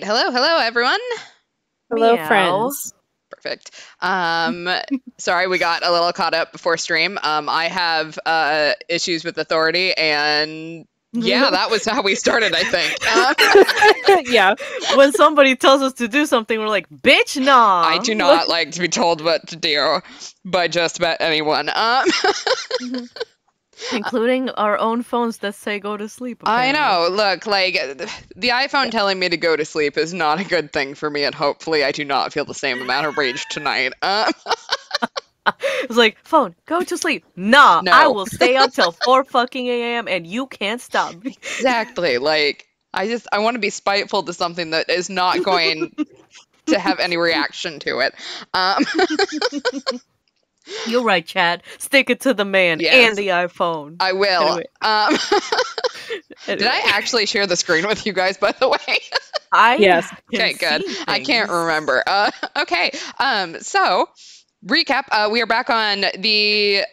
right. Hello, everyone. Hello, Meow. friends. Perfect. Sorry, we got a little caught up before stream. I have issues with authority, and yeah, that was how we started, I think. Yeah. When somebody tells us to do something, we're like, bitch, nah. I do not like to be told what to do by just about anyone. Including our own phones that say go to sleep. I Apparently. know. Look, like, the iPhone telling me to go to sleep is not a good thing for me, and hopefully I do not feel the same amount of rage tonight. It's like, phone, go to sleep. Nah, No. I will stay up till 4 fucking a.m. and you can't stop me. Exactly. Like, I want to be spiteful to something that is not going to have any reaction to it. You're right, Chad. Stick it to the man Yes. and the iPhone. I will. Anyway. Did I actually share the screen with you guys, by the way? Yes. Okay, good. I can't remember. Okay. So recap. We are back on the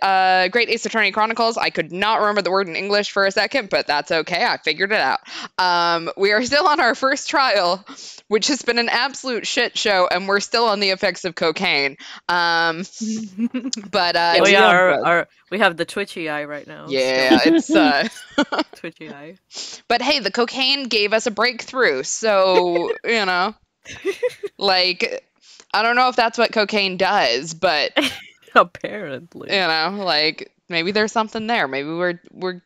Great Ace Attorney Chronicles. I could not remember the word in English for a second, but that's okay. I figured it out. We are still on our first trial, which has been an absolute shit show, and we're still on the effects of cocaine. But we have the twitchy eye right now. Yeah, it's twitchy eye. But hey, the cocaine gave us a breakthrough, so you know, like, I don't know if that's what cocaine does, but apparently, you know, like, maybe there's something there. Maybe we're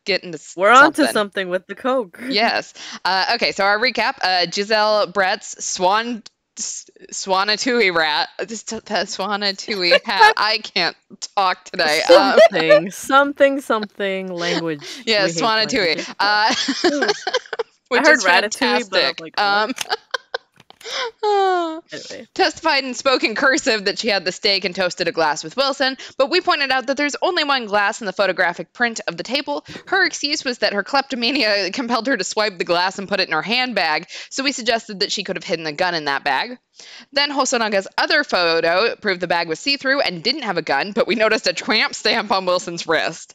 getting to we're onto something with the coke. Yes. Okay, so our recap: Giselle Brett's Swanatui rat. Swanatui hat. I can't talk today. Something language. Yeah, Swanatui. Which I heard is ratatouille, fantastic. but I'm like, Anyway. Testified and spoke in cursive that she had the steak and toasted a glass with Wilson, but we pointed out that there's only one glass in the photographic print of the table. Her excuse was that her kleptomania compelled her to swipe the glass and put it in her handbag, so we suggested that she could have hidden the gun in that bag. Then Hosonaga's other photo proved the bag was see-through and didn't have a gun, but we noticed a tramp stamp on Wilson's wrist.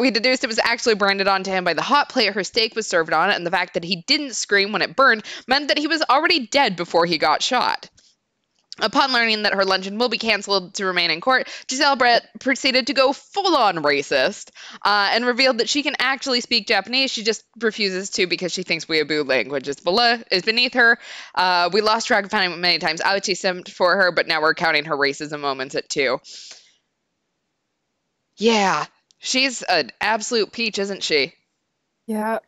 We deduced it was actually branded onto him by the hot plate her steak was served on, and the fact that he didn't scream when it burned meant that he was already dead before he got shot. Upon learning that her luncheon will be canceled to remain in court, Giselle Brett proceeded to go full-on racist and revealed that she can actually speak Japanese. She just refuses to because she thinks weeaboo language is beneath her. We lost track of how many times Auchi simped for her, but now we're counting her racism moments at 2. Yeah, she's an absolute peach, isn't she? Yeah.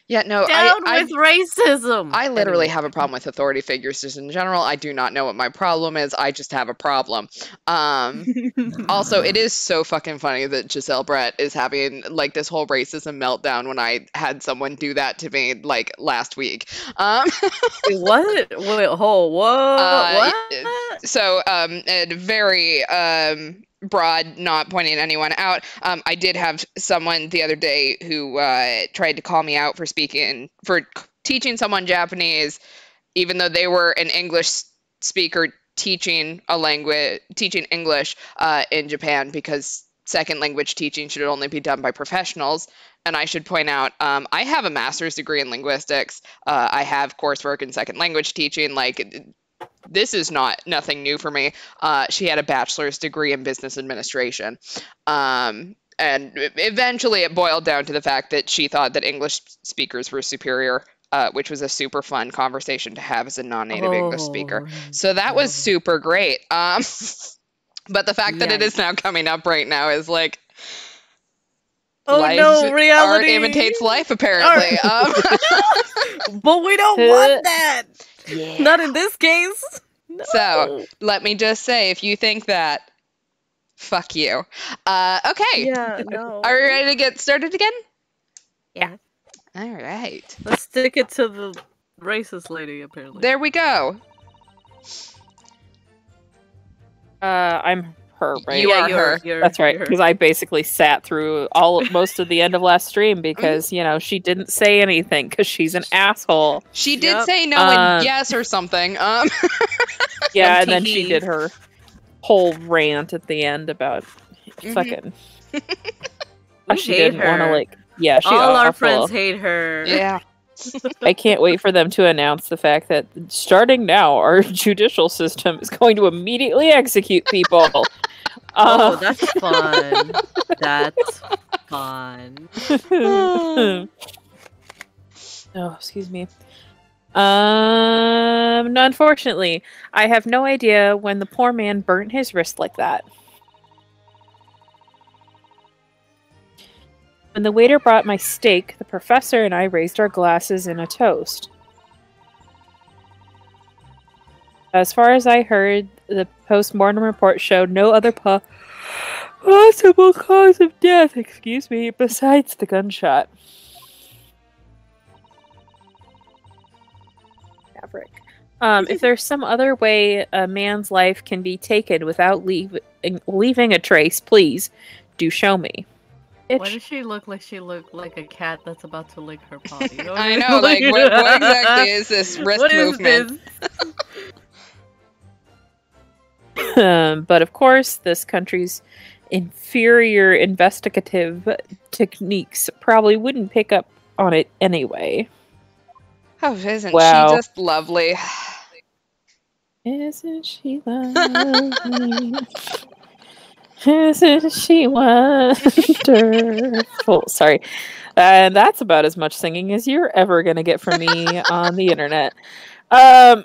Yeah, no, down with racism. I literally have a problem with authority figures just in general. I do not know what my problem is. I just have a problem. Also, it is so fucking funny that Giselle Brett is having like this whole racism meltdown when I had someone do that to me like last week. Wait, what? Wait, what? So, a very broad, not pointing anyone out. I did have someone the other day who tried to call me out for teaching someone Japanese, even though they were an English speaker teaching English in Japan, because second language teaching should only be done by professionals. And I should point out, I have a master's degree in linguistics. I have coursework in second language teaching. Like, this is nothing new for me. She had a bachelor's degree in business administration. And eventually it boiled down to the fact that she thought that English speakers were superior, which was a super fun conversation to have as a non-native English speaker. So that was super great. But the fact that it is now coming up right now is like, reality. Art imitates life, apparently. But we don't want that. Yeah. Not in this case. No. So, let me just say, if you think that, fuck you. Okay. Yeah, no. Are we ready to get started again? Yeah. All right. Let's stick it to the racist lady, apparently. There we go. I'm her, right? You are her. That's right, because I basically sat through most of the end of last stream because, you know, she didn't say anything because she's an asshole. She did say no and yes or something. Yeah, and then she did her whole rant at the end about fucking... We she hate didn't her. want to, like... Yeah, all our friends hate her. Yeah. I can't wait for them to announce the fact that starting now, our judicial system is going to immediately execute people. Oh, that's fun. That's fun. Oh, excuse me. No, unfortunately, I have no idea when the poor man burnt his wrist like that. When the waiter brought my steak, the professor and I raised our glasses in a toast. As far as I heard, the post-mortem report showed no other possible cause of death, excuse me, besides the gunshot. Maverick. If there's some other way a man's life can be taken without leaving a trace, please do show me. Why does she look like a cat that's about to lick her potty? I know, like, what exactly is this wrist What is movement? this? But of course, this country's inferior investigative techniques probably wouldn't pick up on it anyway. Oh, isn't Wow. she just lovely? Isn't she lovely? Isn't she wonderful? Sorry. And that's about as much singing as you're ever going to get from me on the internet. That's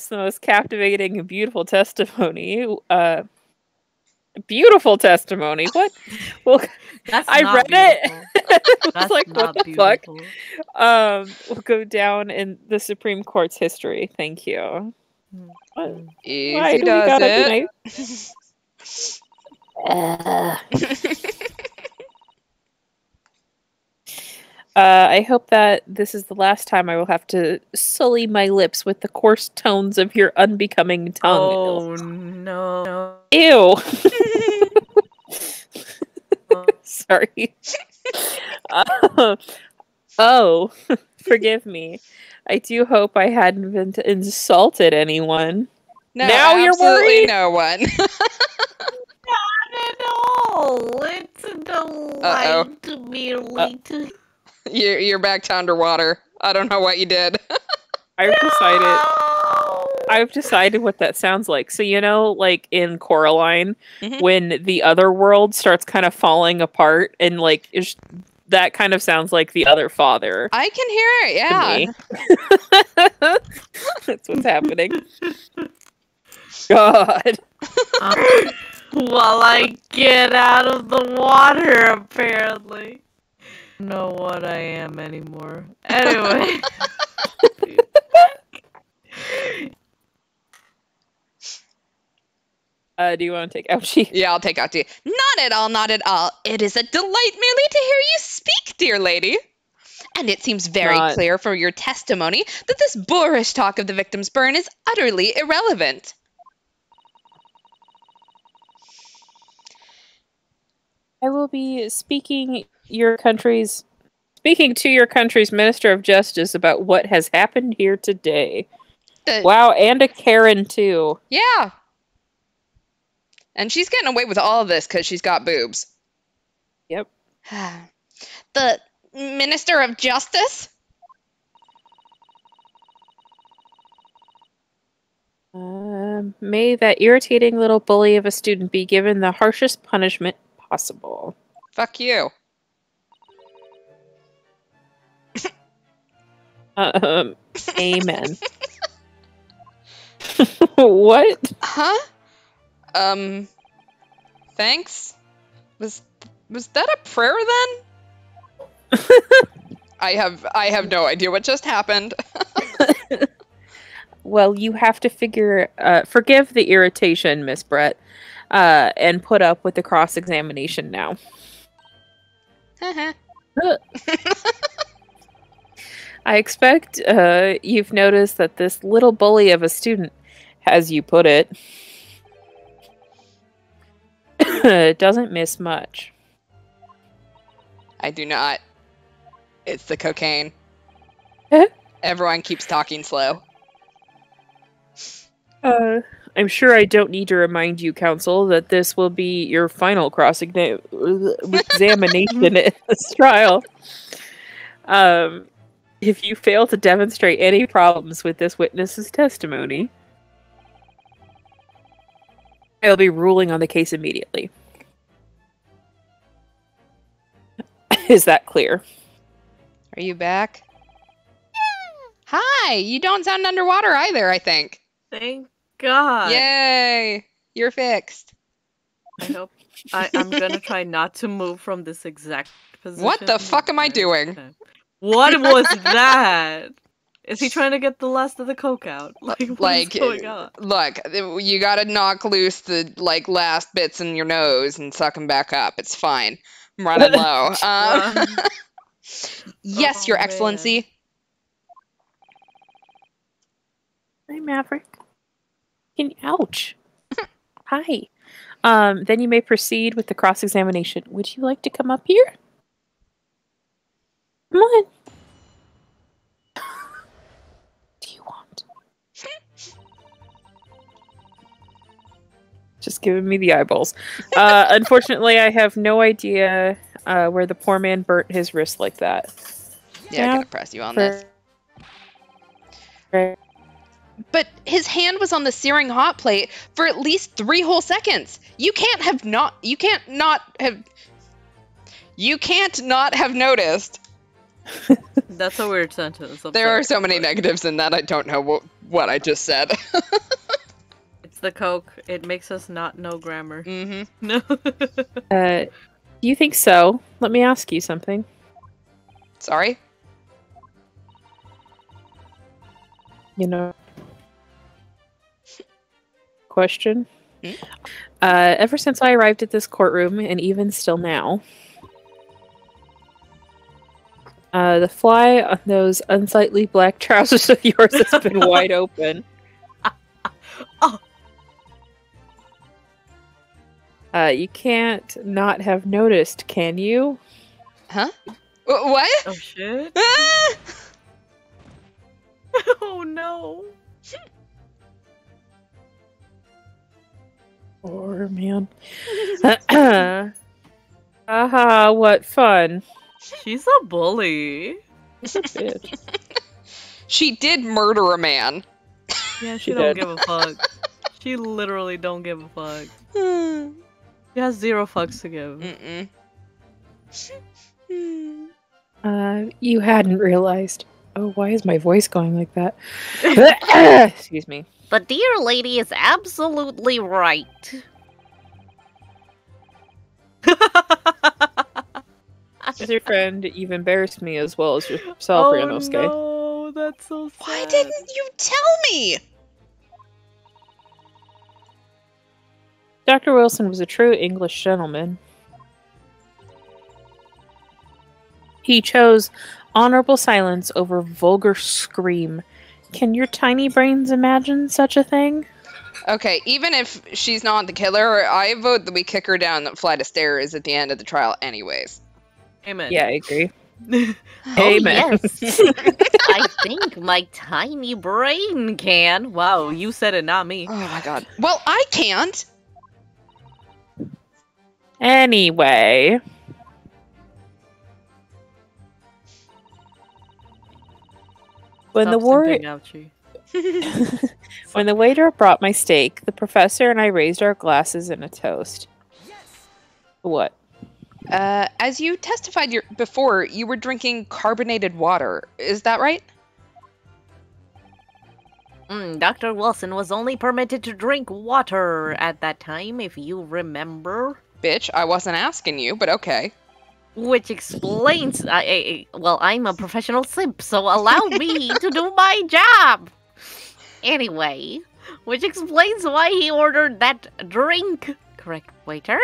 the most captivating and beautiful testimony. Beautiful testimony. What? Well, I read beautiful. it. That's like, not what the beautiful. fuck? We'll go down in the Supreme Court's history. Thank you. What? Why Easy do we does gotta it. be nice? I hope that this is the last time I will have to sully my lips with the coarse tones of your unbecoming tongue. Oh no. Ew. Sorry. Oh, forgive me. I do hope I hadn't insulted anyone. No, Now you're absolutely worried? no one. Not at all. It's a delight to be to. You're back to underwater. I don't know what you did. I've decided what that sounds like. So, you know, like in Coraline, Mhm. when the other world starts kind of falling apart, and like that kind of sounds like the other father. I can hear it, yeah. That's what's happening. God. While I get out of the water, apparently. I don't know what I am anymore. Anyway. Do you want to take ouchie? Yeah, I'll take ouchie. Not at all, not at all. It is a delight merely to hear you speak, dear lady. And it seems very clear from your testimony that this boorish talk of the victim's burn is utterly irrelevant. I will be speaking to your country's Minister of Justice about what has happened here today. Wow, and a Karen too. Yeah. And she's getting away with all of this because she's got boobs. Yep. The Minister of Justice? May that irritating little bully of a student be given the harshest punishment possible. Fuck you. Amen. What? Huh? Thanks? Was that a prayer then? I have no idea what just happened. Well, you have to forgive the irritation, Miss Brett, and put up with the cross-examination now. I expect you've noticed that this little bully of a student, as you put it, doesn't miss much. I do not. It's the cocaine. Everyone keeps talking slow. I'm sure I don't need to remind you, counsel, that this will be your final cross-examination in this trial. If you fail to demonstrate any problems with this witness's testimony, I'll be ruling on the case immediately. Is that clear? Are you back? Hi! You don't sound underwater either, I think. Thank God. Yay! You're fixed. I hope I'm gonna try not to move from this exact position. What the fuck am I doing? What was that? Is he trying to get the last of the coke out? Like, what is going on? Look, you gotta knock loose the last bits in your nose and suck them back up. It's fine. I'm running low. Yes, Your Excellency. Hi, Maverick. Ouch. Hi. Then you may proceed with the cross-examination. Would you like to come up here? Come on. Do you want? Just giving me the eyeballs. Unfortunately, I have no idea where the poor man burnt his wrist like that. Yeah, I can press you on this. But his hand was on the searing hot plate for at least 3 whole seconds. You can't not have noticed. That's a weird sentence. There are so many negatives in that. I don't know what I just said. It's the coke. It makes us not know grammar. Mm-hmm. No. Do you think so? Let me ask you something. Sorry? You know, question. Hmm? Ever since I arrived at this courtroom, and even still now, the fly on those unsightly black trousers of yours has been wide open. Oh. You can't not have noticed, can you? Huh? What? Oh shit. Oh no. Poor man. Aha, what fun. She's a bully. Bitch. She did murder a man. Yeah, She she don't did. give a fuck. She literally don't give a fuck. She has 0 fucks to give. Mm-mm. You hadn't realized. Oh, why is my voice going like that? Excuse me. The dear lady is absolutely right. As your friend, you've embarrassed me as well as yourself, Ryanosuke. No, that's so sad. Why didn't you tell me? Dr. Wilson was a true English gentleman. He chose honorable silence over vulgar scream. Can your tiny brains imagine such a thing? Okay, even if she's not the killer, I vote that we kick her down the flight of stairs at the end of the trial anyways. Amen. Yeah, I agree. Oh, Amen. yes. I think my tiny brain can. Wow, you said it, not me. Oh my god. Well, I can't! Anyway. When Stop the war simping, ouchie. When the waiter brought my steak, the professor and I raised our glasses in a toast. What? As you testified before, you were drinking carbonated water. Is that right? Dr. Wilson was only permitted to drink water at that time, if you remember. Bitch, I wasn't asking you, but okay. Which explains... well, I'm a professional simp, so allow me to do my job! Anyway, which explains why he ordered that drink. Correct, waiter?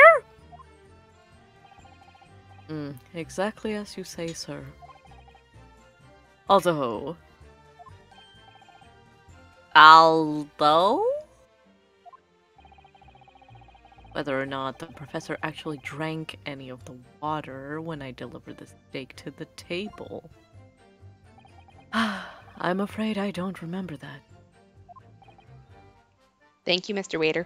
Exactly as you say, sir. Although... Whether or not the professor actually drank any of the water when I delivered the steak to the table. I'm afraid I don't remember that. Thank you, Mr. Waiter.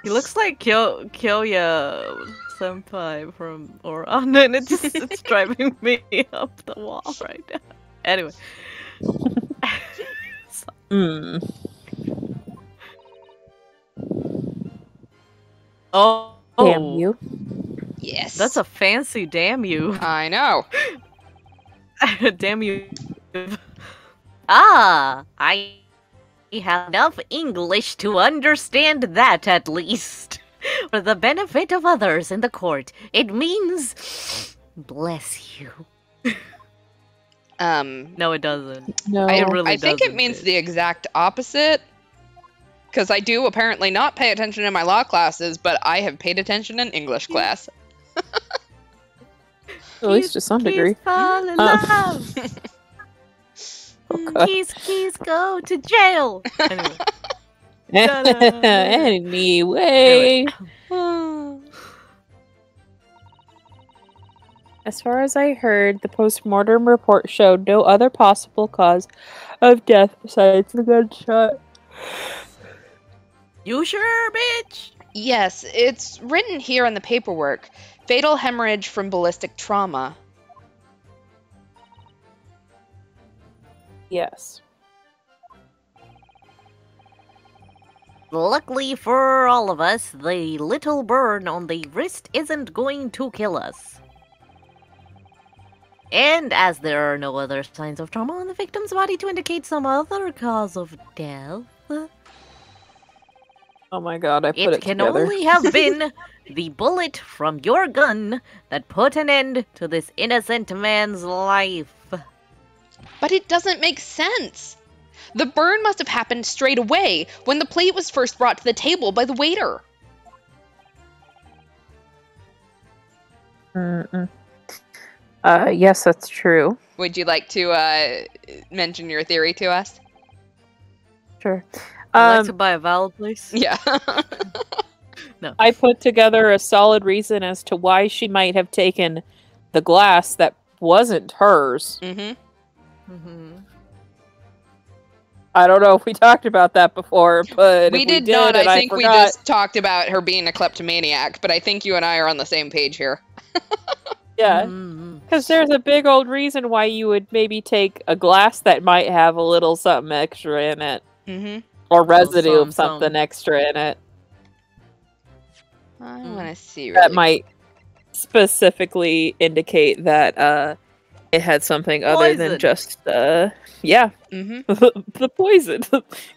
He looks like Kyoya senpai from Oran, and it's driving me up the wall right now. Anyway. Hmm. Oh, Damn you. Yes. That's a fancy damn you. I know. Damn you. Ah, I have enough English to understand that at least. For the benefit of others in the court, it means bless you. No, it doesn't. No. It really I think it doesn't, means dude. the exact opposite. Because I do apparently not pay attention in my law classes, but I have paid attention in English class. At least to some degree. Fall in Um, love. Oh, God. Keys, go to jail. Anyway. Anyway. As far as I heard, the post-mortem report showed no other possible cause of death besides the gunshot. You sure, bitch? Yes, it's written here in the paperwork. Fatal hemorrhage from ballistic trauma. Yes. Luckily for all of us, the little burn on the wrist isn't going to kill us. And as there are no other signs of trauma on the victim's body to indicate some other cause of death, Oh my God, I put it it can together. only have been the bullet from your gun that put an end to this innocent man's life. But it doesn't make sense. The burn must have happened straight away when the plate was first brought to the table by the waiter. Mm-mm. Yes, that's true. Would you like to mention your theory to us? Sure. I'd like to buy a vowel, please. Yeah. No. I put together a solid reason as to why she might have taken the glass that wasn't hers. Mm-hmm. Mm-hmm. I don't know if we talked about that before, but We if did we not. and I think we forgot, just talked about her being a kleptomaniac, but I think you and I are on the same page here. yeah, Mm-hmm. because there's a big old reason why you would maybe take a glass that might have a little something extra in it, Mm-hmm. or residue of some. something extra in it I want to see. that Really might specifically indicate that it had something other than Poison. just yeah, Mm-hmm. the poison,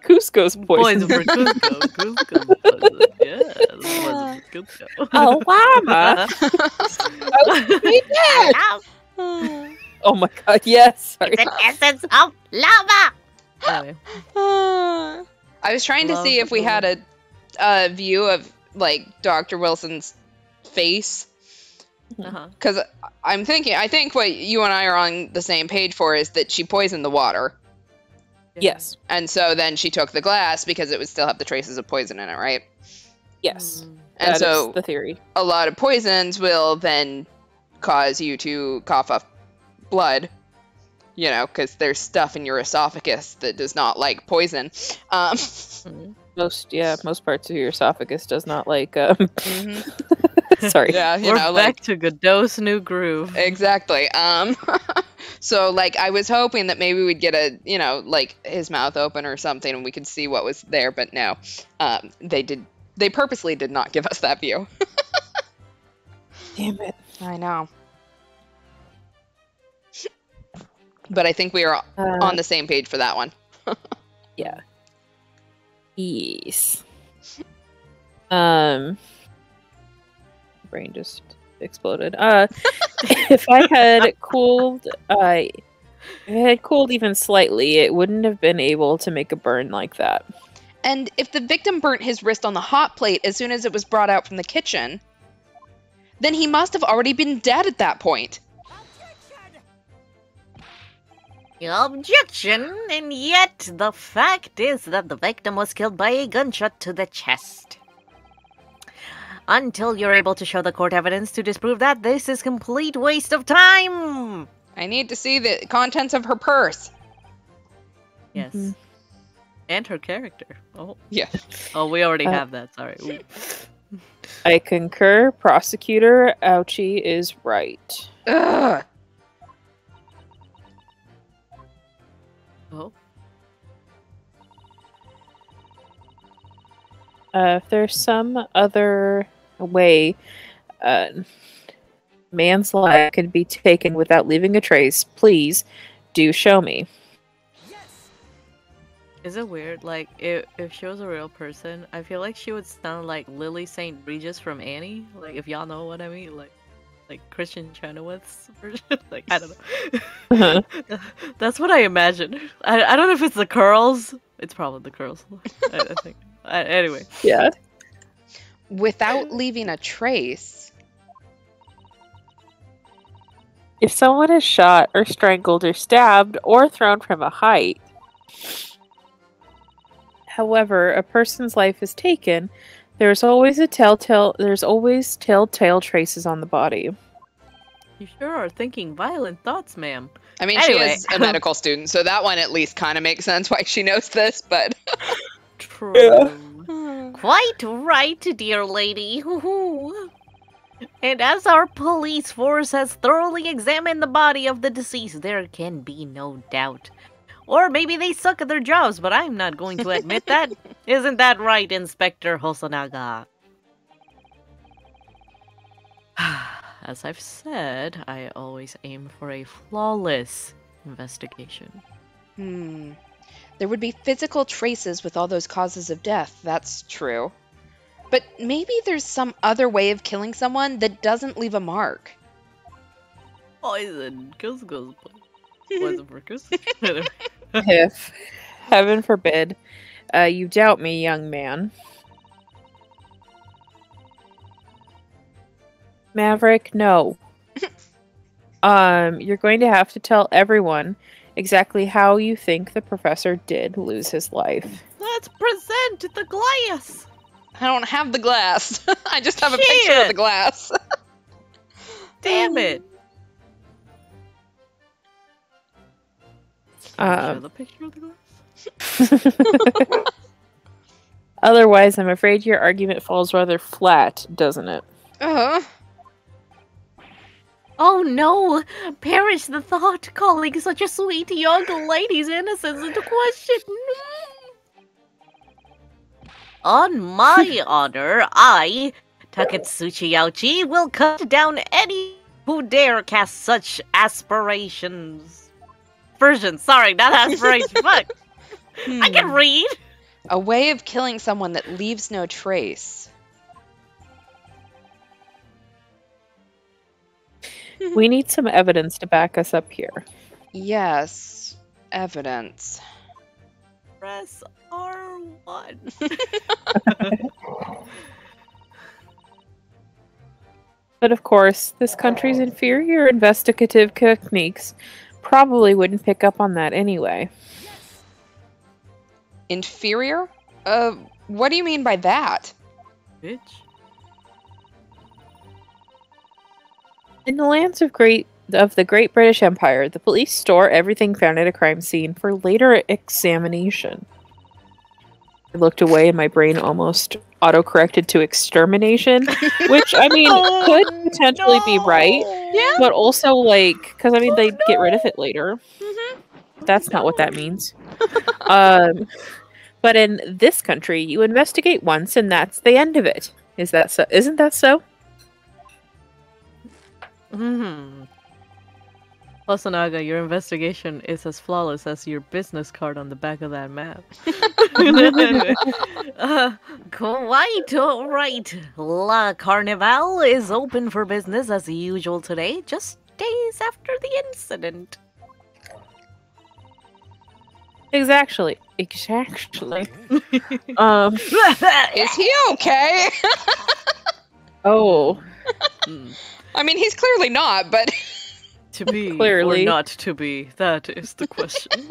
Cusco's poison. Poison for Cusco. Cusco's poison. Yeah, the poison for Cusco. Oh, llama! Hello? Oh my God! Yes. Sorry. It's an essence of lava! Anyway. I was trying to see if we had a view of like Dr. Wilson's face, Uh-huh. because I think what you and I are on the same page for is that she poisoned the water, Yes. and so then she took the glass because it would still have the traces of poison in it, right? Yes. And That so is the theory. a lot of poisons will then cause you to cough up blood, you know, because there's stuff in your esophagus that does not like poison. Most parts of your esophagus does not like. Mhm. Sorry. Yeah, you We're know, back like to Godot's new groove. exactly. So like I was hoping that maybe we'd get a, you know, like his mouth open or something, and we could see what was there, but no, they purposely did not give us that view. Damn it. I know. But I think we are on the same page for that one. Yeah. Yes. Brain just exploded. If I had cooled, if it had cooled even slightly, it wouldn't have been able to make a burn like that. And if the victim burnt his wrist on the hot plate as soon as it was brought out from the kitchen, then he must have already been dead at that point. Objection, and yet the fact is that the victim was killed by a gunshot to the chest. Until you're able to show the court evidence to disprove that, this is complete waste of time! I need to see the contents of her purse. Yes. Mhm. And her character. Oh. Yeah. Oh, we already have that. Sorry. Ooh. I concur. Prosecutor Ouchie is right. Ugh. Oh. If there's some other way man's life could be taken without leaving a trace, please do show me. Is it weird? Like, if she was a real person, I feel like she would sound like Lily St. Regis from Annie. Like, if y'all know what I mean. Like Christian Chenoweth's version. Like, I don't know. That's what I imagine. I don't know if it's the curls. It's probably the curls. I think. Anyway. Yeah. Without leaving a trace. If someone is shot or strangled or stabbed or thrown from a height, however, a person's life is taken, there's always telltale traces on the body. You sure are thinking violent thoughts, ma'am. I mean, Anyway. she is a medical student, so that one at least kind of makes sense why she knows this, but... True. Quite right, dear lady. Hoo-hoo. And as our police force has thoroughly examined the body of the deceased, there can be no doubt. Or maybe they suck at their jobs, but I'm not going to admit that. Isn't that right, Inspector Hosonaga? As I've said, I always aim for a flawless investigation. There would be physical traces with all those causes of death, that's true. But maybe there's some other way of killing someone that doesn't leave a mark. Poison. Poison for kiss. If, heaven forbid, you doubt me, young man. Maverick, no. You're going to have to tell everyone exactly how you think the professor did lose his life. Let's present the glass. I don't have the glass. I just have a picture of the glass. Damn it. Show the picture of the glass? Otherwise, I'm afraid your argument falls rather flat, doesn't it? Oh no! Perish the thought, calling such a sweet young lady's innocence into question. On my honor, I, Takatsuchi Yauchi, will cut down any who dare cast such aspirations. Sorry, not aspirations, fuck. I can read. A way of killing someone that leaves no trace. We need some evidence to back us up here. Yes, evidence. Press R1. But of course, this country's inferior investigative techniques probably wouldn't pick up on that anyway. Inferior? What do you mean by that? Bitch. In the lands of the Great British Empire, the police store everything found at a crime scene for later examination. I looked away and my brain almost auto-corrected to extermination, which, I mean, could potentially be right. Yeah. But also, like, because, I mean, they'd get rid of it later. That's not what that means. But in this country, you investigate once and that's the end of it. Is that so? Isn't that so? Hosonaga, your investigation is as flawless as your business card on the back of that map. Quite alright. La Carnival is open for business as usual today, just days after the incident. Exactly. Is he okay? Oh. I mean, he's clearly not, but... To be Clearly. or not to be, that is the question.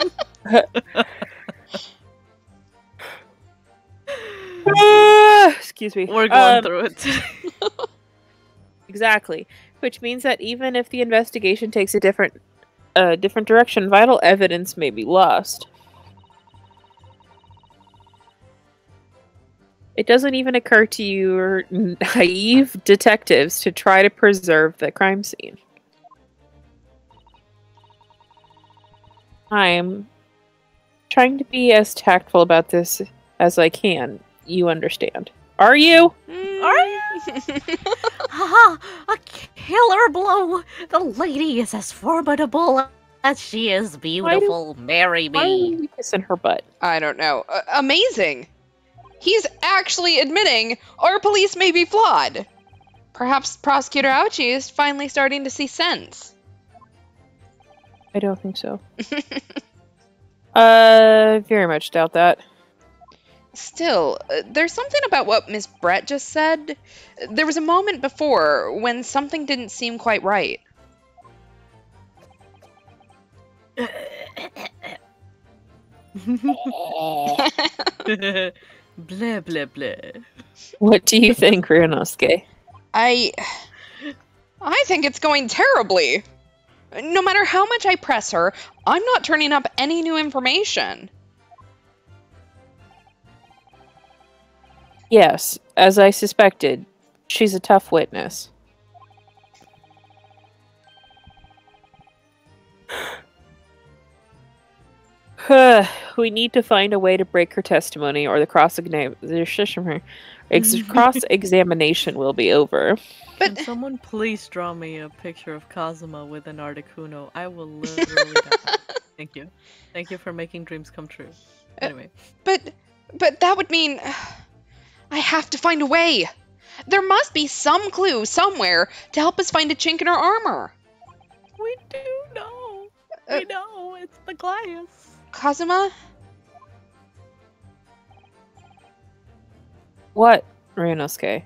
Excuse me. We're going through it. Exactly. Which means that even if the investigation takes a different direction, vital evidence may be lost. It doesn't even occur to you naive detectives to try to preserve the crime scene. I'm trying to be as tactful about this as I can. You understand. Are you? Are you? Haha! A killer blow! The lady is as formidable as she is beautiful. Marry Why are me. we kissing her butt? I don't know. Amazing! He's actually admitting our police may be flawed. Perhaps Prosecutor Ouchie is finally starting to see sense. I don't think so. Very much doubt that. Still, there's something about what Miss Brett just said. There was a moment before when something didn't seem quite right. Blah blah blah. What do you think, Ryunosuke? I think it's going terribly. No matter how much I press her, I'm not turning up any new information. Yes, as I suspected, she's a tough witness. We need to find a way to break her testimony, or the cross-examination will be over. Can someone please draw me a picture of Kazuma with an Articuno? I will literally die. Thank you. Thank you for making dreams come true. Anyway. But that would mean I have to find a way. There must be some clue somewhere to help us find a chink in her armor. We do know. We know. It's the glass. Kazuma? What, Ryunosuke?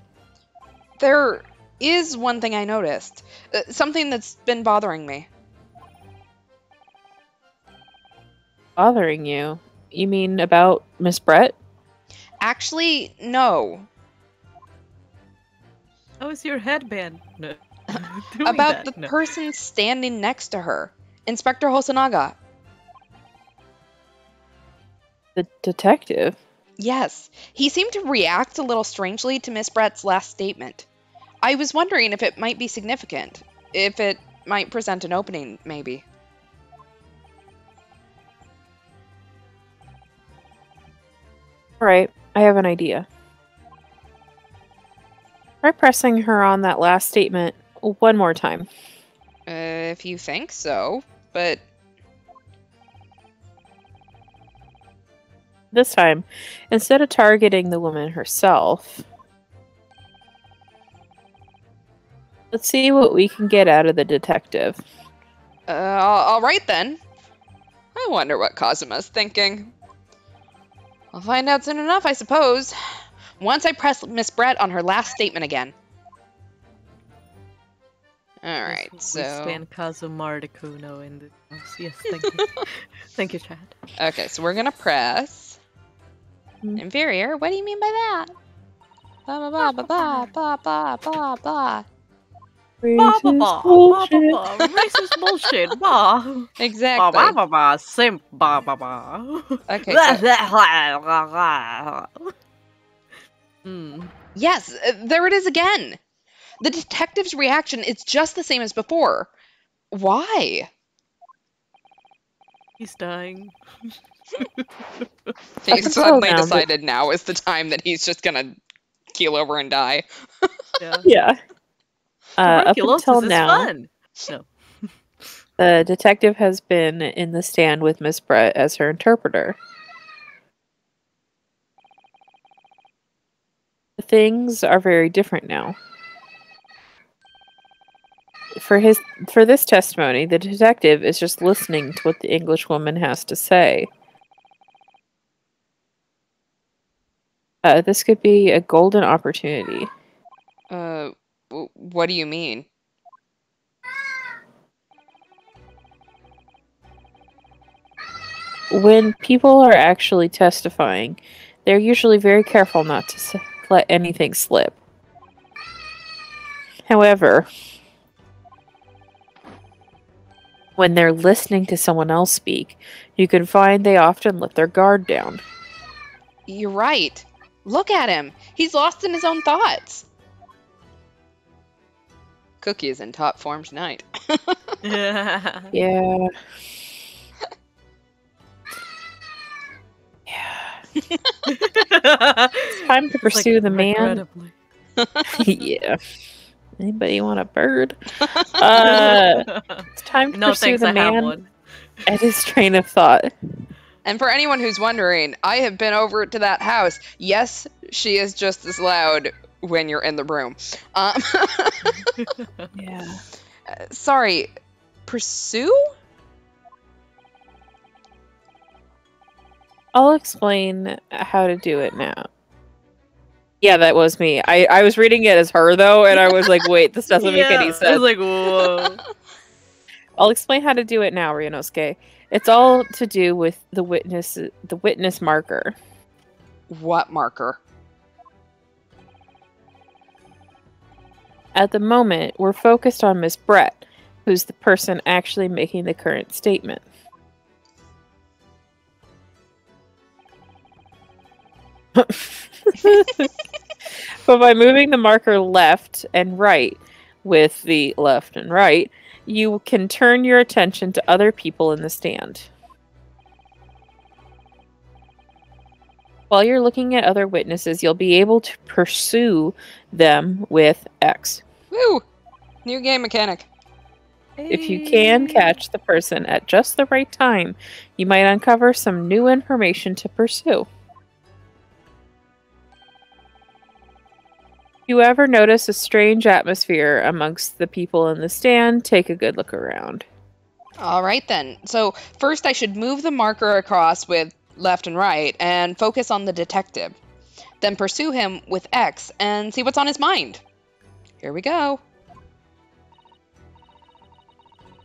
There is one thing I noticed. Something that's been bothering me. Bothering you? You mean about Miss Brett? Actually, no. Oh, it's your headband. No. About the person standing next to her. Inspector Hosonaga. The detective? Yes. He seemed to react a little strangely to Miss Brett's last statement. I was wondering if it might be significant. If it might present an opening, maybe. Alright, I have an idea. Try pressing her on that last statement one more time. If you think so, but... This time, instead of targeting the woman herself, let's see what we can get out of the detective. All right then. I wonder what Kazuma's thinking. I'll find out soon enough, I suppose. Once I press Miss Brett on her last statement again. Alright, so... We stand Kazuma Articuno in the house. Yes, thank you. Thank you, Chad. Okay, so we're gonna press... Inferior? What do you mean by that? Blah, blah, blah, blah, blah, blah, blah, blah. Racist bullshit. Racist bullshit. Bah. Exactly. Bah, bah, bah, simp. Bah, bah, bah. Okay, yes, there it is again. The detective's reaction is just the same as before. Why? He's dying. He suddenly decided now is the time that he's just gonna keel over and die. Yeah. Yeah. Up Tuberculosis until is now, fun. No. the detective has been in the stand with Miss Brett as her interpreter. Things are very different now. For this testimony, the detective is just listening to what the English woman has to say. This could be a golden opportunity. What do you mean? When people are actually testifying, they're usually very careful not to let anything slip. However, when they're listening to someone else speak, you can find they often let their guard down. You're right. Look at him. He's lost in his own thoughts. Cookie is in top form tonight. Yeah. Yeah. Yeah. It's time to pursue the man. regrettably. Yeah. Anybody want a bird? It's time to No, pursue thanks, the I have man one. at his train of thought. And for anyone who's wondering, I have been over to that house. Yes, she is just as loud when you're in the room. Yeah. Sorry, pursue? I'll explain how to do it now. Yeah, that was me. I was reading it as her, though, and I was like, wait, this doesn't make any I sense. was like, whoa. I'll explain how to do it now, Ryunosuke. It's all to do with the witness marker. What marker? At the moment, we're focused on Miss Brett, who's the person actually making the current statement. But by moving the marker left and right with the left and right, you can turn your attention to other people in the stand. While you're looking at other witnesses, you'll be able to pursue them with X. Woo! New game mechanic. If you can catch the person at just the right time, you might uncover some new information to pursue. If you ever notice a strange atmosphere amongst the people in the stand, take a good look around. All right then. So first I should move the marker across with left and right and focus on the detective. Then pursue him with X and see what's on his mind. Here we go.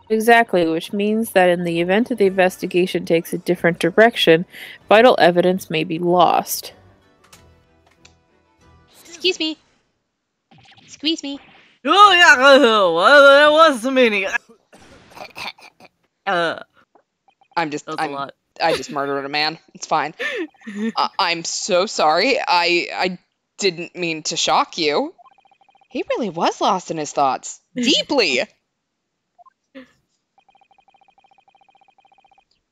Exactly, which means that in the event that the investigation takes a different direction, vital evidence may be lost. Excuse me. Squeeze me. Oh yeah, that was the meaning. That was a lot. I just murdered a man. It's fine. I'm so sorry. I didn't mean to shock you. He really was lost in his thoughts. Deeply.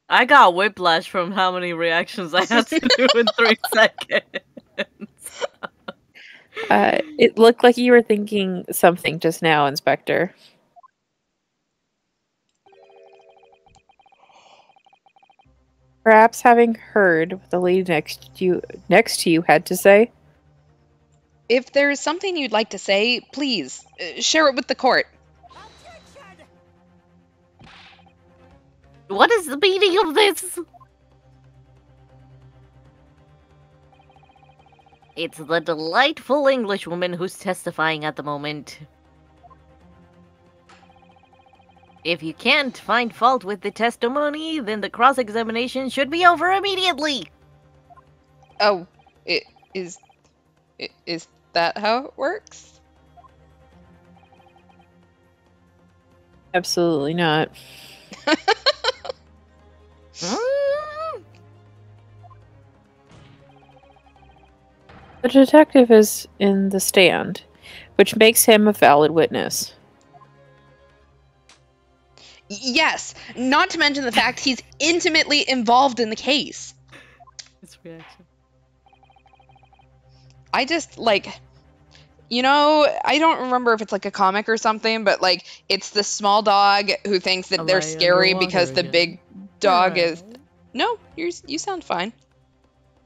I got whiplash from how many reactions I had to do in 3 seconds. It looked like you were thinking something just now, Inspector. Perhaps having heard what the lady next to you had to say. If there's something you'd like to say, please share it with the court. What is the meaning of this? It's the delightful Englishwoman who's testifying at the moment. If you can't find fault with the testimony, then the cross-examination should be over immediately. Oh, is that how it works? Absolutely not. The detective is in the stand, which makes him a valid witness. Yes, not to mention the fact he's intimately involved in the case. His reaction. I just, like, you know, I don't remember if it's like a comic or something, but like, it's the small dog who thinks that Am they're I scary underwater because the again? big dog Yeah. is... No, you sound fine.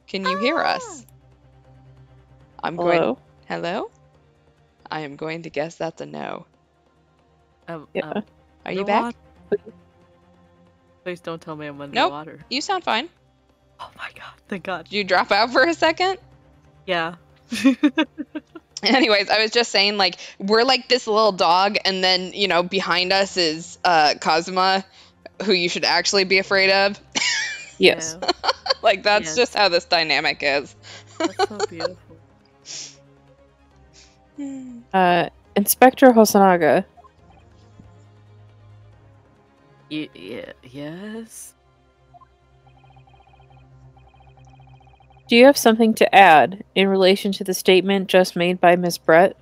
Can you hear us? I'm going... Hello? Hello? I am going to guess that's a no. Yeah. Are you back? Please don't tell me I'm Nope. underwater. You sound fine. Oh my god, thank god. Did you drop out for a second? Yeah. Anyways, I was just saying, like, we're like this little dog, and then, you know, behind us is Kazuma, who you should actually be afraid of. Yes. Yeah. Like, that's Yes. just how this dynamic is. That's so beautiful. Inspector Hosonaga, Yes. Do you have something to add in relation to the statement just made by Miss Brett?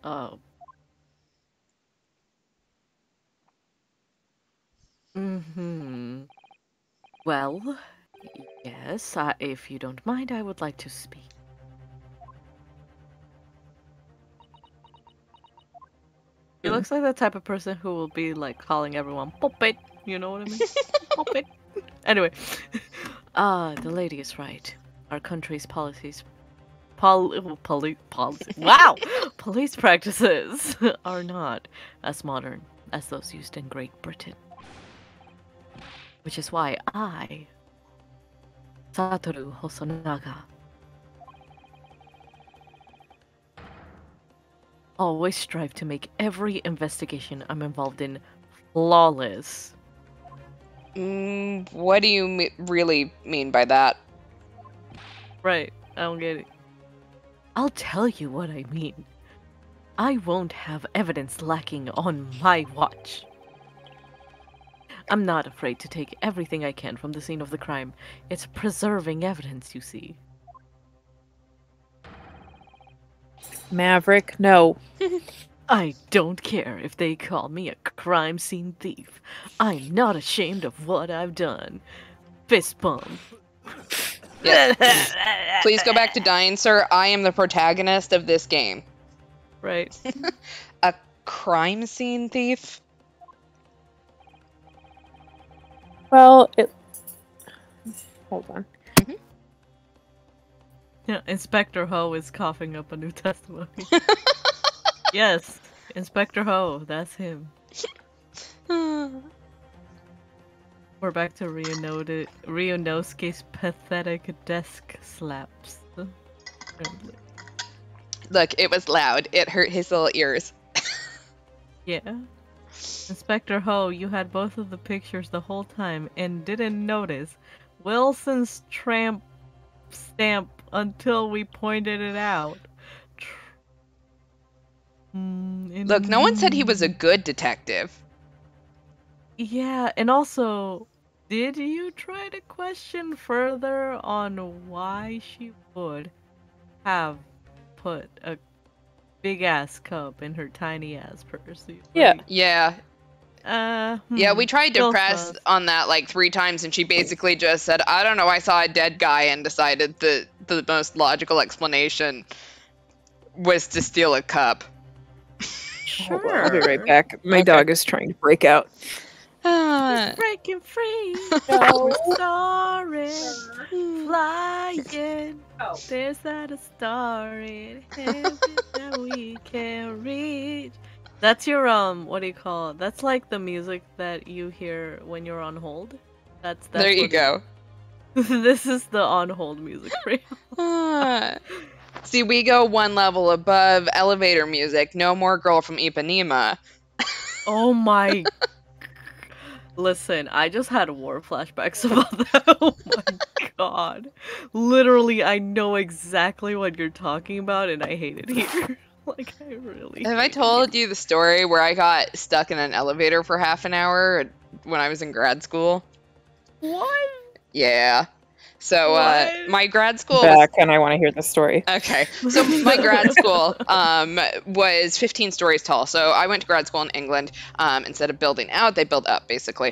Oh. Mm-hmm. Well, yes, if you don't mind, I would like to speak. He looks like the type of person who will be like calling everyone puppet. You know what I mean? Puppet. Anyway, the lady is right. Our country's policies, wow, police practices are not as modern as those used in Great Britain. Which is why I, Satoru Hosonaga, always strive to make every investigation I'm involved in flawless. What do you really mean by that? Right, I don't get it. I'll tell you what I mean. I won't have evidence lacking on my watch. I'm not afraid to take everything I can from the scene of the crime. It's preserving evidence, you see. Maverick, no. I don't care if they call me a crime scene thief. I'm not ashamed of what I've done. Fist bump. Yes. Please go back to dying, sir. I am the protagonist of this game. Right. A crime scene thief? Well, hold on. Yeah, Inspector Ho is coughing up a new testimony. Yes, Inspector Ho, that's him. We're back to Ryunosuke's pathetic desk slaps. Look, it was loud. It hurt his little ears. Yeah. Inspector Ho, you had both of the pictures the whole time and didn't notice Wilson's tramp stamp until we pointed it out. Look, no one said he was a good detective. Yeah, and also, did you try to question further on why she would have put a big ass cup in her tiny ass purse? Yeah. Yeah. Yeah, we tried to still press sus. on that like 3 times, and she basically just said, I don't know, I saw a dead guy and decided that the most logical explanation was to steal a cup. Hold on, I'll be right Sure. back. My Okay. dog is trying to break out. Ah. Breaking free. No. We're soaring, flying. There's not a star in heaven that we can reach. That's your what do you call it? That's like the music that you hear when you're on hold. That's There you what go. This is the on hold music for you. Ah. See, we go one level above elevator music. No more Girl from Ipanema. Oh my. Listen, I just had war flashbacks about that. Oh my god. Literally, I know exactly what you're talking about and I hate it here. Like, I really Have I hate it told you the story where I got stuck in an elevator for half an hour when I was in grad school? here. What? Yeah. So, What? my grad school was Back, and I want to hear the story. okay. So my grad school was 15 stories tall. So I went to grad school in England. Instead of building out, they built up basically.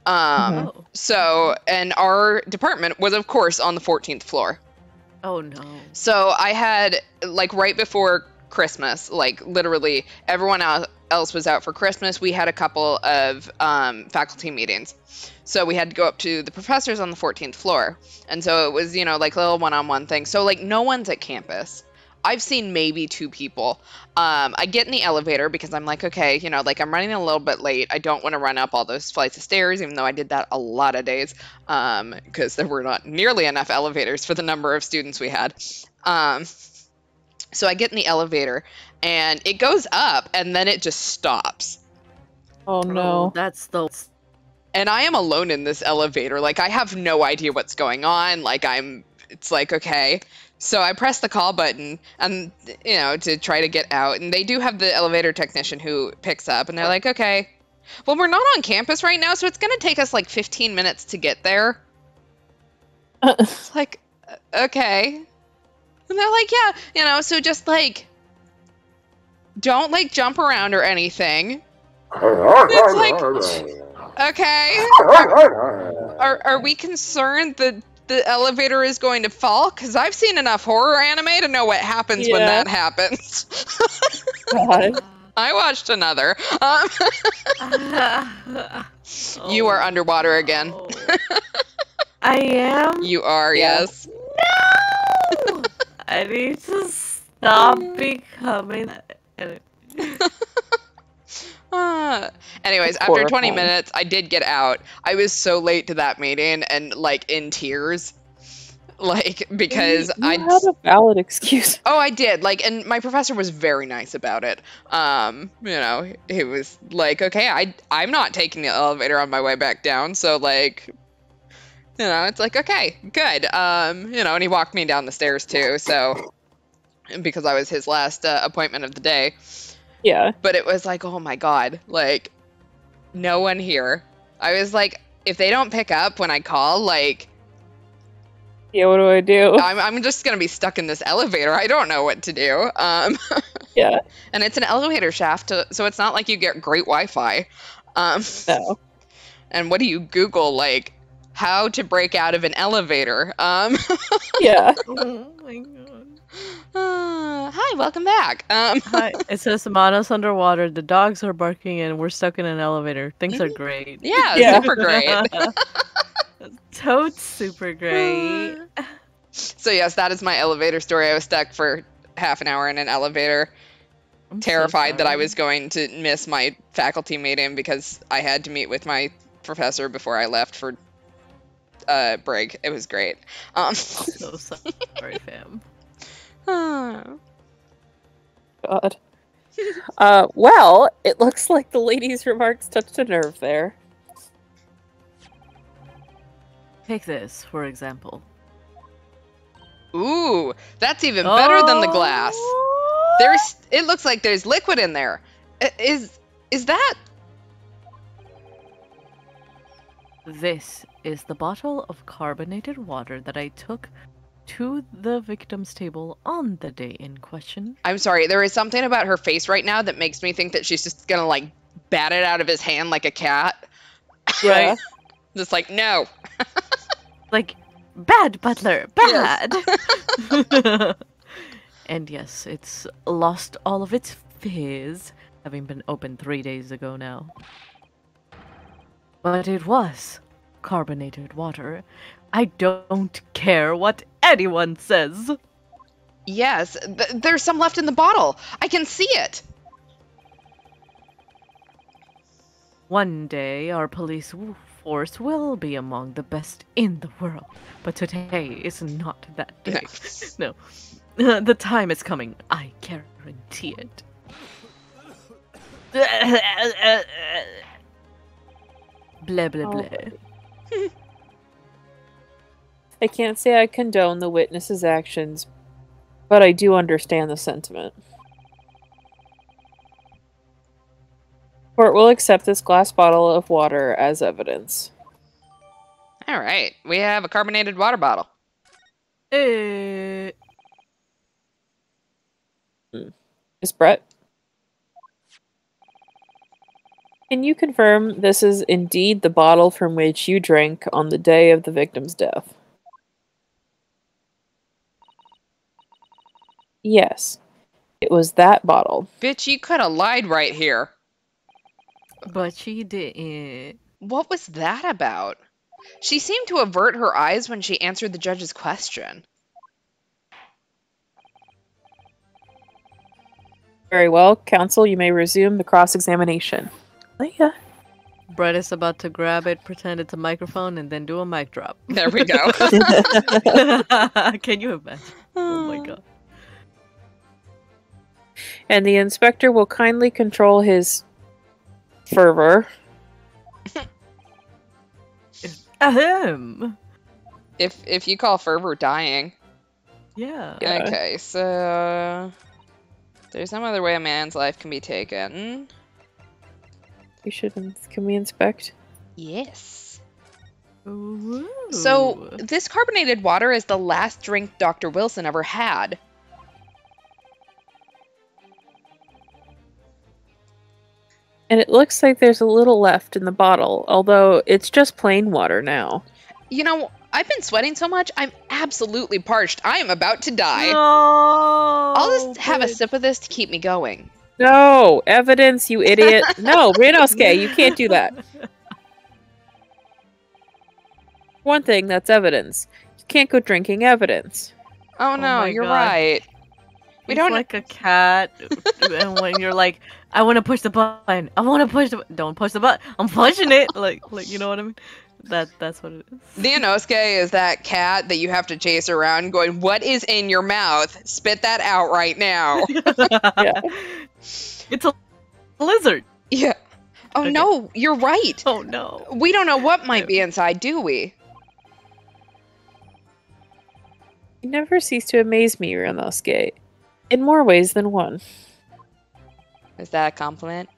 Mhm. Oh. So, and our department was of course on the 14th floor. Oh no. So I had like right before Christmas, like literally everyone else was out for Christmas. We had a couple of faculty meetings. So we had to go up to the professors on the 14th floor. And so it was, like little one-on-one thing. So like no one's at campus. I've seen maybe 2 people. I get in the elevator because I'm like, okay, like I'm running a little bit late. I don't want to run up all those flights of stairs, even though I did that a lot of days because there were not nearly enough elevators for the number of students we had. So I get in the elevator and it goes up and then it just stops. Oh no. That's the And I am alone in this elevator. Like I have no idea what's going on. Like it's like, okay. So I press the call button and, to try to get out. And they do have the elevator technician who picks up and they're like, okay, well, we're not on campus right now. So it's going to take us like 15 minutes to get there. It's like, okay. And they're like, yeah, so just like, don't like jump around or anything. It's like, okay. Are we concerned that the elevator is going to fall? Because I've seen enough horror anime to know what happens when that happens. God. I watched another. You are underwater again. I am. You are, Yeah. yes. No! I need to stop becoming. Anyways, That's after 20 horrifying. minutes, I did get out. I was so late to that meeting and like in tears. Like, because You had a valid excuse. Oh, I did. Like, and my professor was very nice about it. He was like, okay, I'm not taking the elevator on my way back down, so like, it's like, okay, good. And he walked me down the stairs too, so because I was his last appointment of the day. Yeah. But it was like, oh my God, like, no one here. I was like, if they don't pick up when I call, like, Yeah, what do I do? I'm just gonna be stuck in this elevator. I don't know what to do. Yeah. And it's an elevator shaft, so it's not like you get great Wi-Fi. No. And what do you Google, like, how to break out of an elevator? Yeah. Oh my god. Hi, welcome back. Hi. It says Manos underwater. The dogs are barking, and we're stuck in an elevator. Things are great. Yeah, Yeah. super great. Totes super great. So yes, that is my elevator story. I was stuck for half an hour in an elevator, I'm so terrified that I sorry. was going to miss my faculty meeting because I had to meet with my professor before I left for break. It was great. So sorry, fam. God. Well, it looks like the lady's remarks touched a nerve there. Take this, for example. Ooh, that's even better than the glass. Oh! It looks like there's liquid in there. Is that? This is the bottle of carbonated water that I took to the victim's table on the day in question. I'm sorry, there is something about her face right now that makes me think that she's just gonna like bat it out of his hand like a cat. Yeah. Right? Just like, no. Like, bad butler, bad! And yes, it's lost all of its fizz, having been opened 3 days ago now. But it was carbonated water. I don't care what anyone says. Yes, there's some left in the bottle. I can see it. One day, our police force will be among the best in the world. But today is not that day. No. The time is coming. I guarantee it. Blah, blah, blah. I can't say I condone the witness's actions, but I do understand the sentiment. Court will accept this glass bottle of water as evidence. All right, we have a carbonated water bottle. Miss Brett? Can you confirm this is indeed the bottle from which you drank on the day of the victim's death? Yes. It was that bottle. Bitch, you could have lied right here. But she didn't. What was that about? She seemed to avert her eyes when she answered the judge's question. Very well. Counsel, you may resume the cross-examination. Leah. Brett is about to grab it, pretend it's a microphone, and then do a mic drop. There we go. Can you imagine? Oh my god. And the inspector will kindly control his fervor. Ahem. If you call fervor dying. Yeah. Yeah. Okay, so there's some other way a man's life can be taken. We should. Can we inspect? Yes. Ooh. So, this carbonated water is the last drink Dr. Wilson ever had. And it looks like there's a little left in the bottle, although it's just plain water now. You know, I've been sweating so much, I'm absolutely parched. I am about to die. No, I'll just have a sip of this to keep me going. No! Evidence, you idiot! No, Ryunosuke, you can't do that. One thing, that's evidence. You can't go drinking evidence. Oh no, my you're God. right. We It's don't. like a cat, and when you're like, I want to push the button. I want to push the button. Don't push the button. I'm pushing it. Like you know what I mean? That's what it is. Ryunosuke is that cat that you have to chase around going, what is in your mouth? Spit that out right now. Yeah. It's a lizard. Yeah. Oh Okay. no, you're right. Oh no. We don't know what might be inside, do we? You never cease to amaze me, Ryunosuke. In more ways than one. Is that a compliment?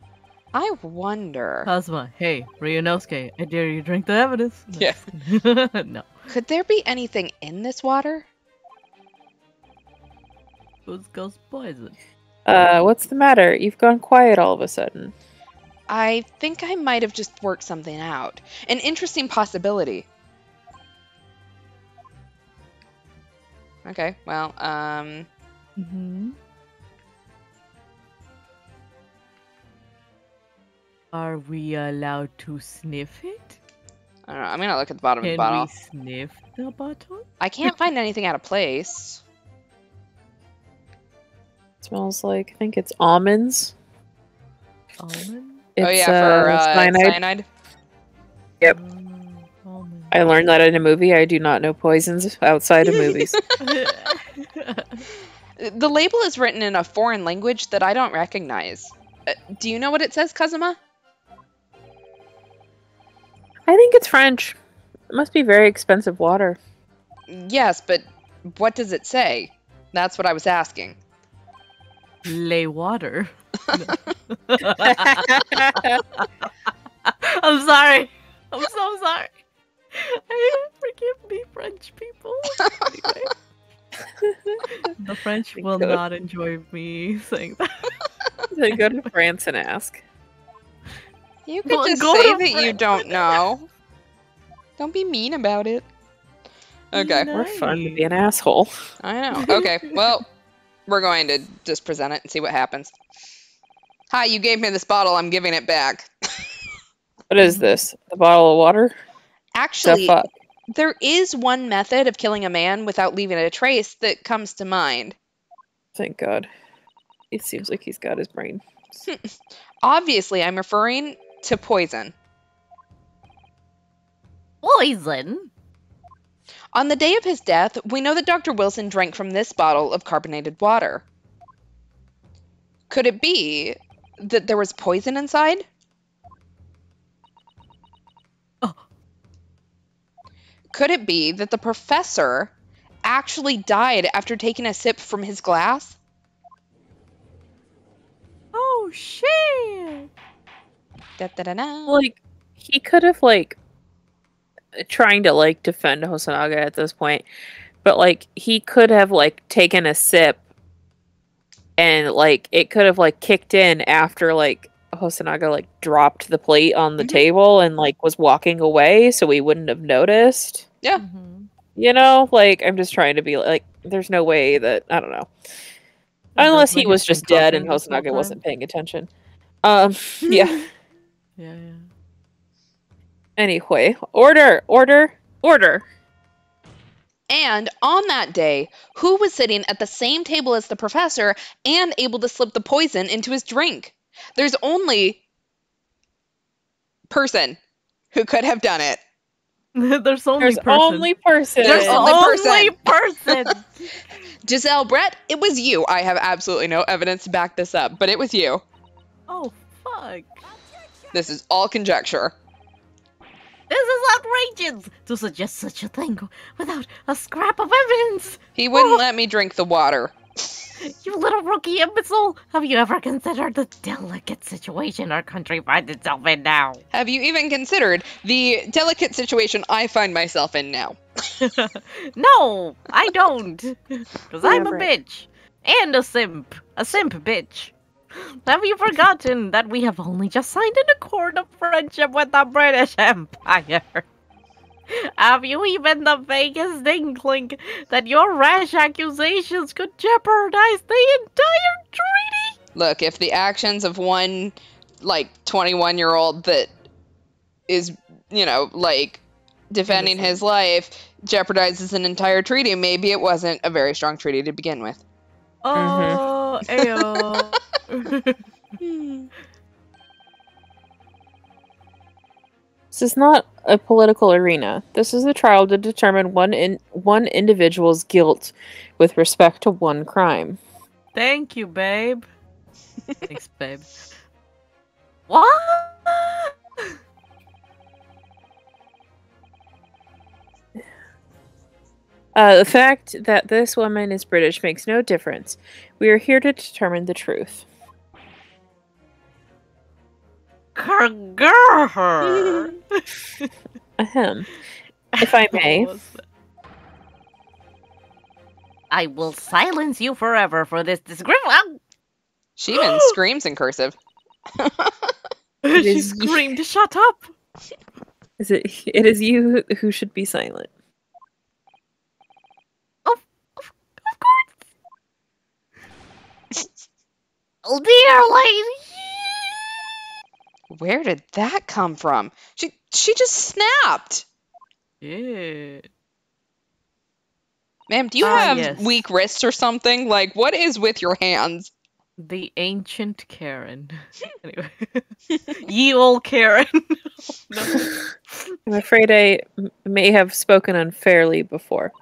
I wonder. Cosma, hey, Ryunosuke, I dare you drink the evidence. No, Yeah. just kidding. No. Could there be anything in this water? Who's ghost poison? What's the matter? You've gone quiet all of a sudden. I think I might have just worked something out. An interesting possibility. Okay, well, Mm-hmm. Are we allowed to sniff it? I don't know. I'm gonna look at the bottom of the Can bottle. we sniff the bottle? I can't find anything out of place. Smells like, I think it's almonds. Almond? It's, oh yeah, for cyanide. cyanide. Yep. Almond. I learned that in a movie. I do not know poisons outside of movies. The label is written in a foreign language that I don't recognize. Do you know what it says, Kazuma? I think it's French. It must be very expensive water. Yes, but what does it say? That's what I was asking. Lay water. I'm sorry. I'm so sorry. Forgive me, French people. Anyway. The French will Good. not enjoy me saying that. Then go to France and ask. You could Well, just go say to that you France. don't know. Don't be mean about it. Okay, No. We're fun to be an asshole. I know. Okay, well, we're going to just present it and see what happens. Hi, you gave me this bottle. I'm giving it back. What is this? A bottle of water? The Actually, fuck? there is one method of killing a man without leaving a trace that comes to mind. Thank God. It seems like he's got his brain. Obviously, I'm referring to poison. Poison? On the day of his death, we know that Dr. Wilson drank from this bottle of carbonated water. Could it be that there was poison inside? Oh. Could it be that the professor actually died after taking a sip from his glass? Oh shit! Da-da-da-da. Like, he could have, like, trying to, like, defend Hosonaga at this point, but, like, he could have, like, taken a sip and, like, it could have, like, kicked in after, like, Hosonaga, like, dropped the plate on the Mhm. table and, like, was walking away, so we wouldn't have noticed. Yeah. Mhm. You know? Like, I'm just trying to be, like, there's no way that, I don't know. Unless he Like was it's been just dead and coughing this whole Hosonaga wasn't time. paying attention. Yeah. Yeah. Anyway, order! And on that day, who was sitting at the same table as the professor and able to slip the poison into his drink? There's only person who could have done it. There's only There's person. only person. There's only person. Giselle Brett, it was you. I have absolutely no evidence to back this up, but it was you. Oh fuck! This is all conjecture. This is outrageous to suggest such a thing without a scrap of evidence. He wouldn't let me drink the water. You little rookie imbecile! Have you ever considered the delicate situation our country finds itself in now? Have you even considered the delicate situation I find myself in now? No, I don't. Because I'm a Never. bitch. And a simp. A simp bitch. Have you forgotten that we have only just signed an accord of friendship with the British Empire? Have you even the vaguest inkling that your rash accusations could jeopardize the entire treaty? Look, if the actions of one, 21-year-old that is, defending his life jeopardizes an entire treaty, maybe it wasn't a very strong treaty to begin with. Oh, ayo. This is not a political arena. This is a trial to determine one individual's guilt with respect to one crime. Thank you, babe. Thanks, babe. What? The fact that this woman is British makes no difference. We are here to determine the truth. Grr. Ahem. If I may. What was that? I will silence you forever for this disgrace. She even screams in cursive. She is- screamed, "Shut up!" It is you who should be silent. Of course. Oh, dear lady. Where did that come from? She just snapped. Yeah. Ma'am, do you Ah, have yes. weak wrists or something? Like, what is with your hands? The ancient Karen. Anyway. Ye old Karen. No. I'm afraid I may have spoken unfairly before.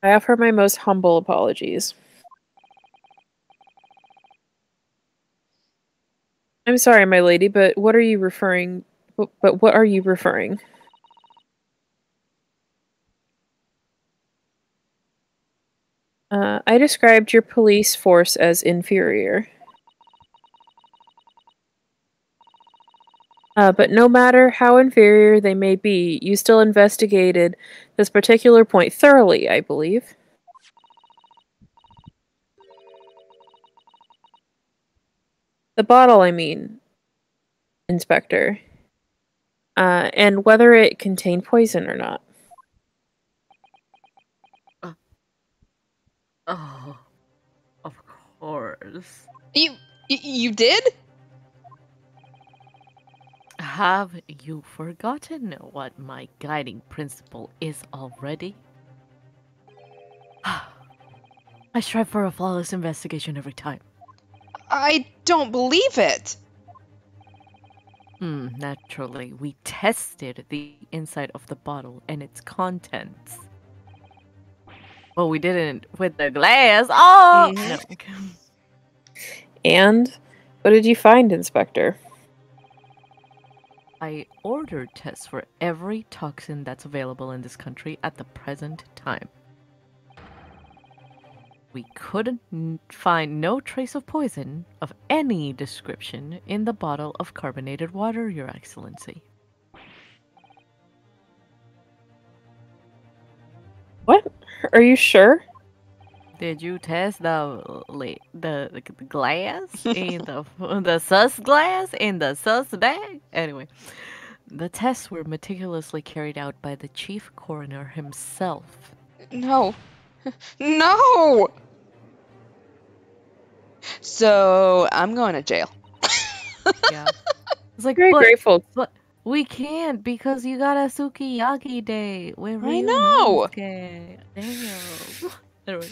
I offer my most humble apologies. I'm sorry, my lady, but what are you referring? But what are you referring? I described your police force as inferior. But no matter how inferior they may be, you still investigated this particular point thoroughly, I believe. The bottle, I mean, Inspector. And whether it contained poison or not. Oh, of course. You did? Have you forgotten what my guiding principle is already? I strive for a flawless investigation every time. I don't believe it. Naturally, we tested the inside of the bottle and its contents. Well, we didn't with the glass. Oh! Mhm. No. And what did you find, Inspector? I ordered tests for every toxin that's available in this country at the present time. We couldn't find no trace of poison of any description in the bottle of carbonated water, Your Excellency. What? Are you sure? Did you test the glass in the sus glass in the sus bag? Anyway, the tests were meticulously carried out by the chief coroner himself. No. No! So, I'm going to jail. Yeah, it's like, Very grateful. but we can't because you got a sukiyaki day. We're I real know. Damn. Anyway.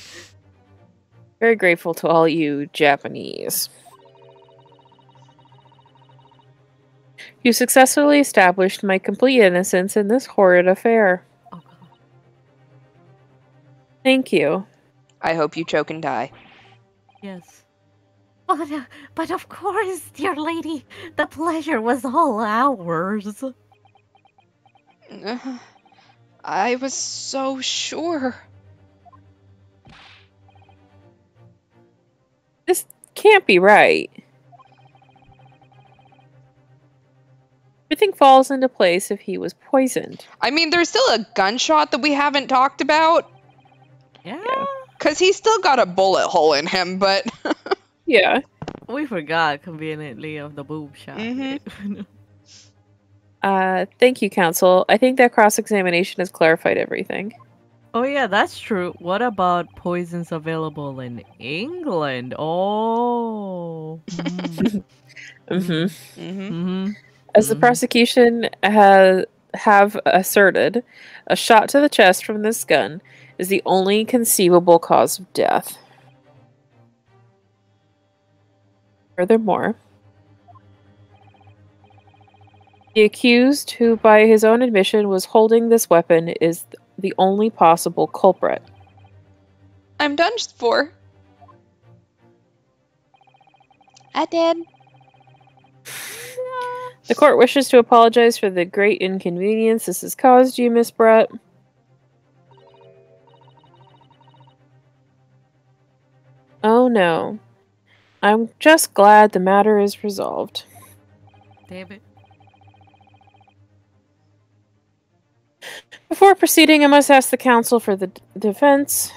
Very grateful to all you Japanese. You successfully established my complete innocence in this horrid affair. Oh god. Thank you. I hope you choke and die. Yes. But of course, dear lady, the pleasure was all ours. I was so sure. can't be right. Everything falls into place if he was poisoned. I mean, there's still a gunshot that we haven't talked about. Yeah. Because he's still got a bullet hole in him, but... Yeah. We forgot conveniently of the boob shot. Mhm. Thank you, counsel. I think that cross-examination has clarified everything. Oh yeah, that's true. What about poisons available in England? Oh. Mm. Mm-hmm. Mm-hmm. As the prosecution have asserted, a shot to the chest from this gun is the only conceivable cause of death. Furthermore, the accused, who by his own admission was holding this weapon, is the only possible culprit. I'm done for. I did. The court wishes to apologize for the great inconvenience this has caused you, Miss Brett. Oh no. I'm just glad the matter is resolved. Damn it. Before proceeding, I must ask the counsel for the defense.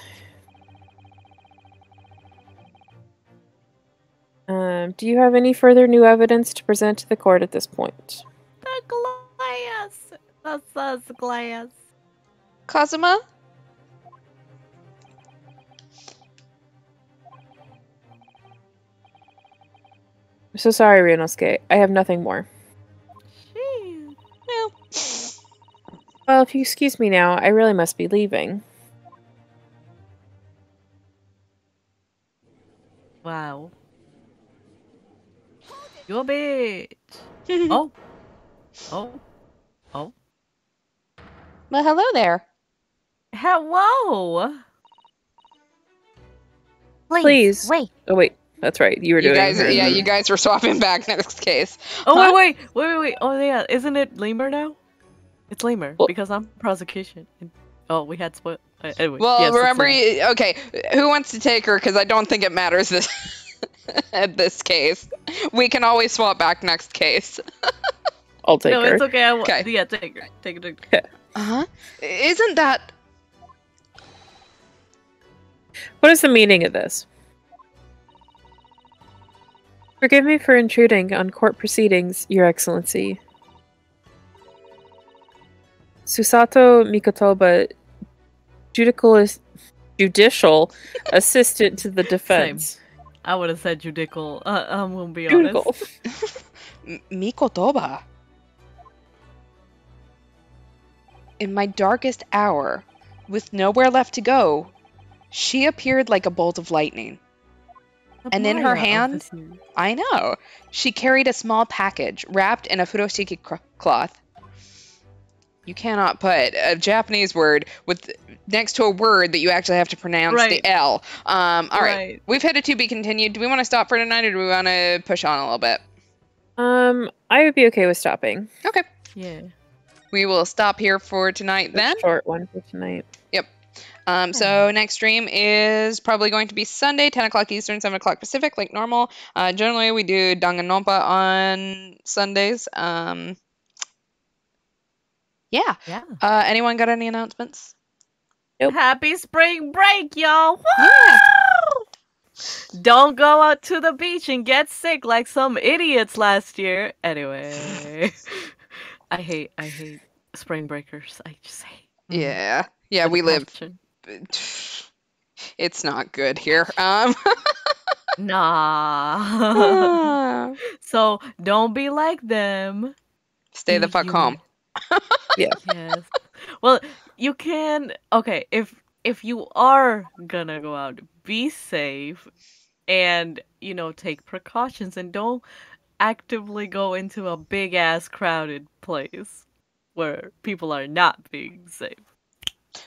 Do you have any further new evidence to present to the court at this point? The glass. The glass. Kazuma? I'm so sorry, Ryunosuke. I have nothing more. Jeez. Well, Well, if you excuse me now, I really must be leaving. Wow. You a bitch. Oh. Oh. Oh. well, hello there. Hello. Please. Wait. Oh, wait. That's right. You were You doing guys, her. yeah, you guys were swapping back next case. Oh Huh? wait. Oh yeah, isn't it Lemur now? It's Lemur Well- because I'm prosecution. Oh, we had split. Anyway. Well, yes, it's remember, Lemur. okay, who wants to take her? Because I don't think it matters this at this case. We can always swap back next case. I'll take No, her. it's okay. Okay. Yeah, take her. Take her. Uh-huh. Isn't that... What is the meaning of this? Forgive me for intruding on court proceedings, Your Excellency. Susato Mikotoba, judicial assistant to the defense. I would have said judical. I'm gonna be Judical. honest. Mikotoba. In my darkest hour, with nowhere left to go, she appeared like a bolt of lightning. And in her Maya of hand, the series. I know, she carried a small package wrapped in a furoshiki cloth. You cannot put a Japanese word with next to a word that you actually have to pronounce Right. the L. All right. Right. We've had a to be continued. Do we want to stop for tonight, or do we want to push on a little bit? I would be okay with stopping. Okay. Yeah. We will stop here for tonight A then. short one for tonight. So next stream is probably going to be Sunday, 10 o'clock Eastern, 7 o'clock Pacific, like normal. Generally, we do Danganronpa on Sundays. Yeah. Yeah. Anyone got any announcements? Nope. Happy spring break, y'all! Yeah. Woo! Don't go out to the beach and get sick like some idiots last year. Anyway, I hate spring breakers. I just hate. Yeah. Yeah, with we live. passion. It's not good here. Nah. So don't be like them. Stay the Be fuck home. Yes. Well, you can. Okay, if you are gonna go out, be safe, and take precautions, and don't actively go into a big ass crowded place where people are not being safe.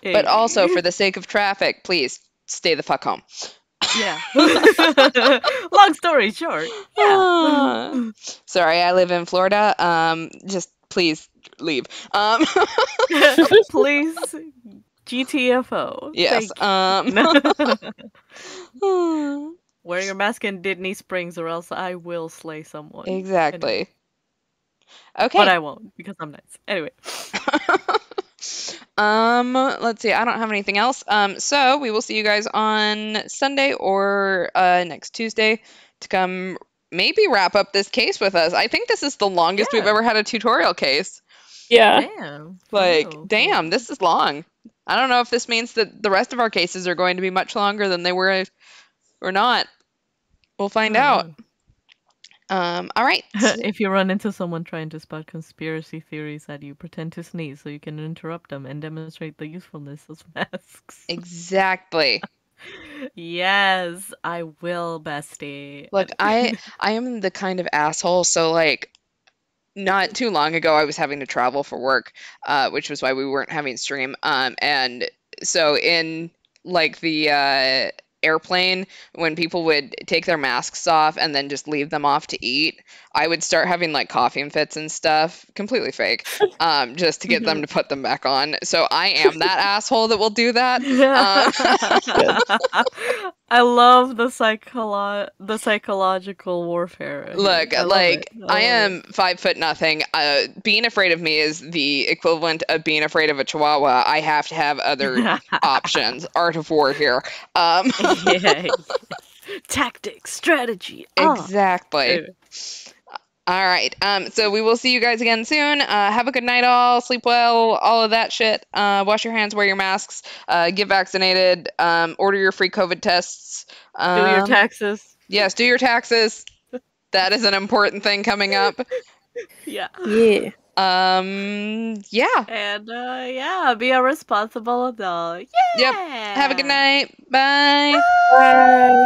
But also, Hey. for the sake of traffic, please stay the fuck home. Yeah. Long story short. Yeah. Sorry, I live in Florida. Just please leave. Please, GTFO. Yes. Thank you. Wear your mask in Disney Springs, or else I will slay someone. Anyway. Exactly. But Okay. I won't because I'm nice. Anyway. Let's see. I don't have anything else. So we will see you guys on Sunday or next Tuesday to come maybe wrap up this case with us. I think this is the longest we've Yeah. ever had a tutorial case. Yeah. Damn. for Like, real, for damn, real. this is long. I don't know if this means that the rest of our cases are going to be much longer than they were or not. We'll find Oh, out. no. All right. If you run into someone trying to spout conspiracy theories at you, pretend to sneeze so you can interrupt them and demonstrate the usefulness of masks. Exactly. Yes, I will, bestie. Look, I am the kind of asshole, so like not too long ago I was having to travel for work, which was why we weren't having stream. And so in like the airplane, when people would take their masks off and then just leave them off to eat, I would start having like coughing fits and stuff, completely fake, just to get them to put them back on. So I am that asshole that will do that. I love the psychological warfare. Look, I love like it. I love am 5'0". Being afraid of me is the equivalent of being afraid of a chihuahua. I have to have other it. options. Art of war here. Yeah. Tactics, strategy. Exactly. Anyway. All right. So we will see you guys again soon. Have a good night, all. Sleep well. All of that shit. Wash your hands. Wear your masks. Get vaccinated. Order your free COVID tests. Do your taxes. Yes, do your taxes. That is an important thing coming up. Yeah. Yeah. Yeah. And yeah, be a responsible adult. Yeah. Yep. Have a good night. Bye. Bye.